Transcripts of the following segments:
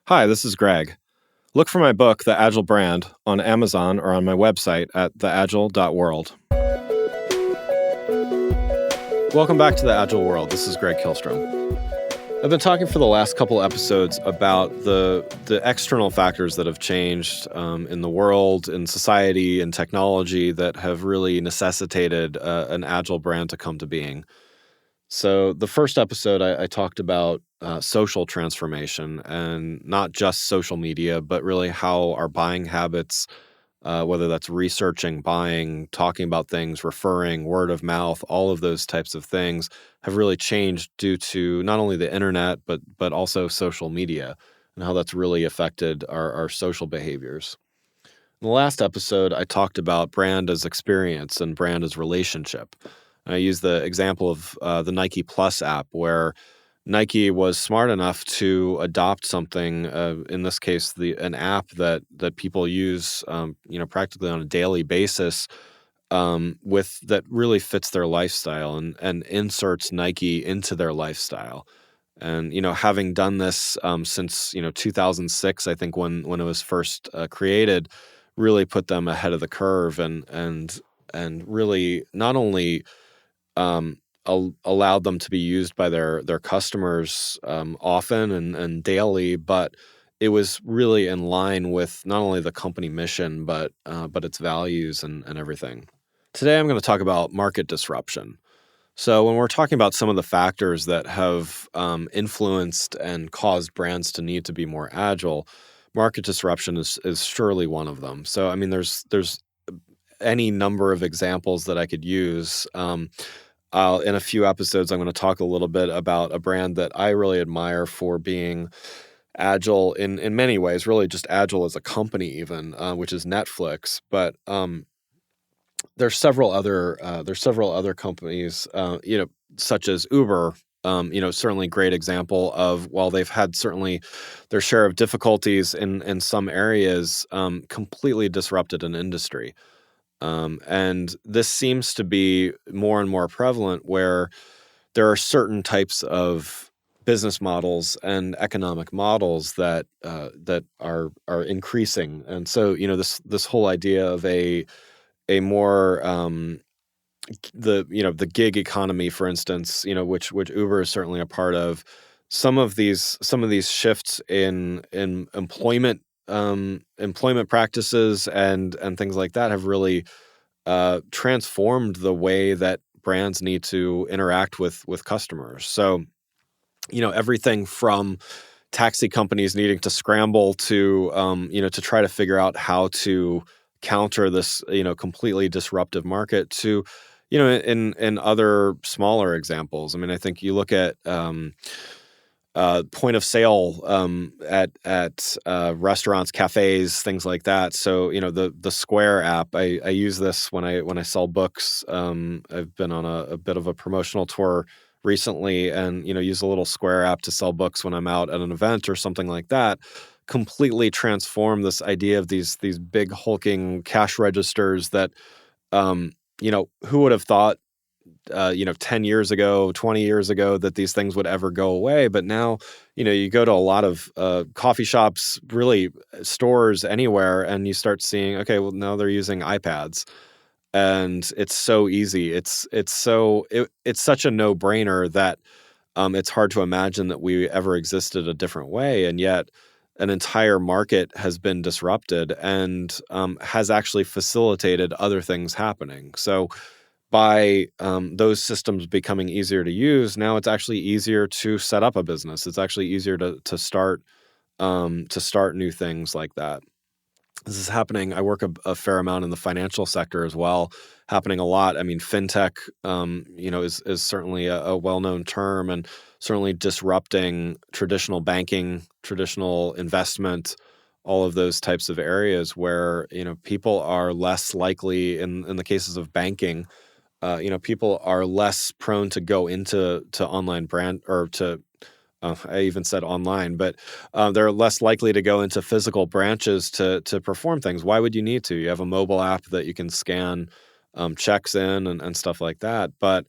Hi, this is Greg. Look for my book, The Agile Brand, on Amazon or on my website at theagile.world. Welcome back to The Agile World. This is Greg Kihlstrom. I've been talking for the last couple episodes about the external factors that have changed in the world, in society, in technology that have really necessitated an Agile brand to come to being. So the first episode, I talked about social transformation, and not just social media, but really how our buying habits, whether that's researching, buying, talking about things, referring, word of mouth, all of those types of things have really changed due to not only the internet, but also social media, and how that's really affected our social behaviors. In the last episode, I talked about brand as experience and brand as relationship. I used the example of the Nike Plus app, where Nike was smart enough to adopt something, in this case, an app that people use, practically on a daily basis, with that really fits their lifestyle and inserts Nike into their lifestyle. And having done this since 2006, I think when it was first created, really put them ahead of the curve and really not only allowed them to be used by their customers often and daily, but it was really in line with not only the company mission but its values and everything. Today, I'm going to talk about market disruption. So when we're talking about some of the factors that have influenced and caused brands to need to be more agile, market disruption is surely one of them. So I mean, there's any number of examples that I could use. In a few episodes, I'm going to talk a little bit about a brand that I really admire for being agile in many ways, really just agile as a company even, which is Netflix. But there's several other companies, such as Uber. Certainly great example of, while they've had certainly their share of difficulties in some areas, completely disrupted an industry. And this seems to be more and more prevalent, where there are certain types of business models and economic models that are increasing. And so, this whole idea of a more the gig economy, for instance, which Uber is certainly a part of. Some of these shifts in employment practices and things like that have really transformed the way that brands need to interact with customers. So, everything from taxi companies needing to scramble to to try to figure out how to counter this completely disruptive market, to in other smaller examples. I mean, I think you look at point of sale at restaurants, cafes, things like that. So the Square app, I use this when I sell books. I've been on a bit of a promotional tour recently, and use a little Square app to sell books when I'm out at an event or something like that. Completely transform this idea of these big hulking cash registers that who would have thought 10 years ago, 20 years ago, that these things would ever go away. But now, you go to a lot of coffee shops, really stores anywhere, and you start seeing, okay, well, now they're using iPads, and it's so easy. It's such a no-brainer that it's hard to imagine that we ever existed a different way. And yet an entire market has been disrupted and has actually facilitated other things happening. So by those systems becoming easier to use, now it's actually easier to set up a business. It's actually easier to start new things like that. This is happening. I work a fair amount in the financial sector as well. Happening a lot. I mean, FinTech, is certainly a well-known term, and certainly disrupting traditional banking, traditional investment, all of those types of areas where people are less likely, in the cases of banking. People are less prone to go into online brand, or to, I even said online, but they're less likely to go into physical branches to perform things. Why would you need to? You have a mobile app that you can scan checks in and stuff like that. But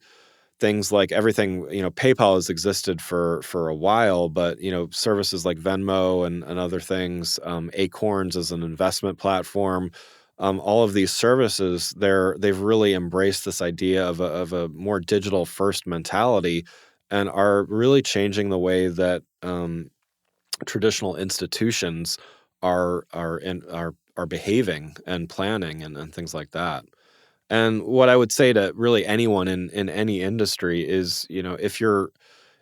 things like everything, PayPal has existed for a while, but services like Venmo and other things, Acorns as an investment platform, all of these services, they've really embraced this idea of a more digital first mentality, and are really changing the way that traditional institutions are behaving and planning and things like that. And what I would say to really anyone in any industry is, if your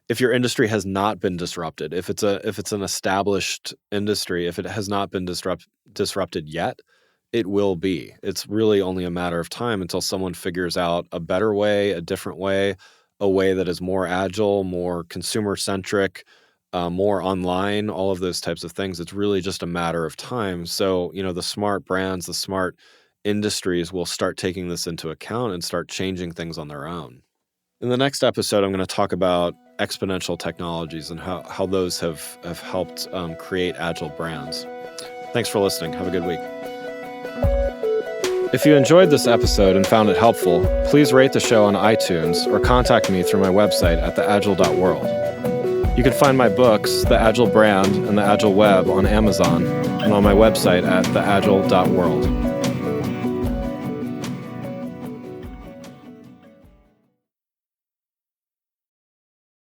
industry has not been disrupted, if it's an established industry, if it has not been disrupted yet, it will be. It's really only a matter of time until someone figures out a better way, a different way, a way that is more agile, more consumer centric, more online, all of those types of things. It's really just a matter of time. So, the smart brands, the smart industries will start taking this into account and start changing things on their own. In the next episode, I'm going to talk about exponential technologies and how those have helped create agile brands. Thanks for listening. Have a good week. If you enjoyed this episode and found it helpful, please rate the show on iTunes or contact me through my website at theagile.world. You can find my books, The Agile Brand and The Agile Web, on Amazon and on my website at theagile.world.